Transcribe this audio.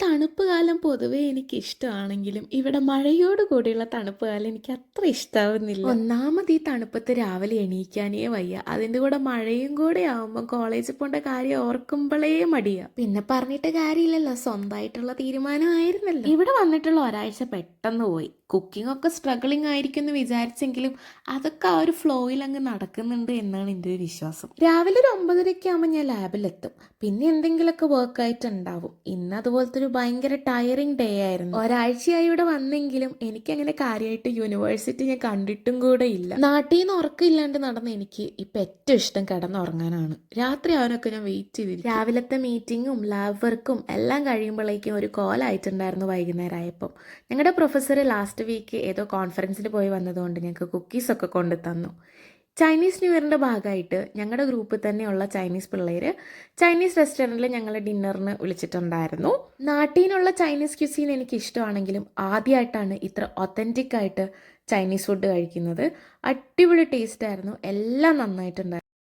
തണുപ്പ് കാലം പൊതുവേ എനിക്കിഷ്ടമാണെങ്കിലും ഇവിടെ മഴയോട് കൂടിയുള്ള തണുപ്പ് കാലം എനിക്ക് അത്ര ഇഷ്ടാവുന്നില്ല. ഒന്നാമത് ഈ തണുപ്പത്ത് രാവിലെ എണീക്കാനേ വയ്യ. അതിൻ്റെ കൂടെ മഴയും കൂടെ ആവുമ്പോൾ കോളേജിൽ പോകേണ്ട കാര്യം ഓർക്കുമ്പോഴേ മടിയാ. പിന്നെ പറഞ്ഞിട്ട് കാര്യമില്ലല്ലോ, സ്വന്തമായിട്ടുള്ള തീരുമാനമായിരുന്നല്ലോ. ഇവിടെ വന്നിട്ടുള്ള ഒരാഴ്ച പെട്ടെന്ന് പോയി. കുക്കിംഗ് ഒക്കെ സ്ട്രഗിളിങ് ആയിരിക്കും എന്ന് വിചാരിച്ചെങ്കിലും അതൊക്കെ ആ ഒരു ഫ്ലോയിൽ അങ്ങ് നടക്കുന്നുണ്ട് എന്നാണ് എൻ്റെ ഒരു വിശ്വാസം. രാവിലെ ഒരു 9:30 ആകുമ്പോൾ ഞാൻ ലാബിലെത്തും. പിന്നെ എന്തെങ്കിലുമൊക്കെ വർക്കായിട്ട് ഉണ്ടാവും. ഇന്ന് അതുപോലത്തെ ഒരു ഭയങ്കര ടയറിങ് ഡേ ആയിരുന്നു. ഒരാഴ്ചയായി ഇവിടെ വന്നെങ്കിലും എനിക്കങ്ങനെ കാര്യമായിട്ട് യൂണിവേഴ്സിറ്റി ഞാൻ കണ്ടിട്ടും കൂടെ ഇല്ല. നാട്ടിൽ നിന്ന് ഉറക്കമില്ലാണ്ട് നടന്ന എനിക്ക് ഇപ്പം ഏറ്റവും ഇഷ്ടം കിടന്നുറങ്ങാനാണ്. രാത്രി അവനൊക്കെ ഞാൻ വെയിറ്റ് ചെയ്തിരിക്കും. രാവിലത്തെ മീറ്റിങ്ങും ലാബ് വർക്കും എല്ലാം കഴിയുമ്പോഴേക്കും ഒരു കോലായിട്ടുണ്ടായിരുന്നു വൈകുന്നേരം ആയപ്പം. ഞങ്ങളുടെ പ്രൊഫസർ ലാസ്റ്റ് വീക്ക് ഏതോ കോൺഫറൻസിന് പോയി വന്നതുകൊണ്ട് ഞങ്ങൾക്ക് കുക്കീസൊക്കെ കൊണ്ടു തന്നു. ചൈനീസ് ന്യൂ ഇയറിൻ്റെ ഭാഗമായിട്ട് ഞങ്ങളുടെ ഗ്രൂപ്പിൽ തന്നെയുള്ള ചൈനീസ് പിള്ളേർ ചൈനീസ് റെസ്റ്റോറൻറ്റിൽ ഞങ്ങൾ ഡിന്നറിന് വിളിച്ചിട്ടുണ്ടായിരുന്നു. നാട്ടിൽ നിന്നുള്ള ചൈനീസ് ക്യുസീൻ എനിക്ക് ഇഷ്ടമാണെങ്കിലും ആദ്യമായിട്ടാണ് ഇത്ര ഒത്തൻറ്റിക് ആയിട്ട് ചൈനീസ് ഫുഡ് കഴിക്കുന്നത്. അടിപൊളി ടേസ്റ്റ് ആയിരുന്നു, എല്ലാം നന്നായിട്ടുണ്ടായിരുന്നു.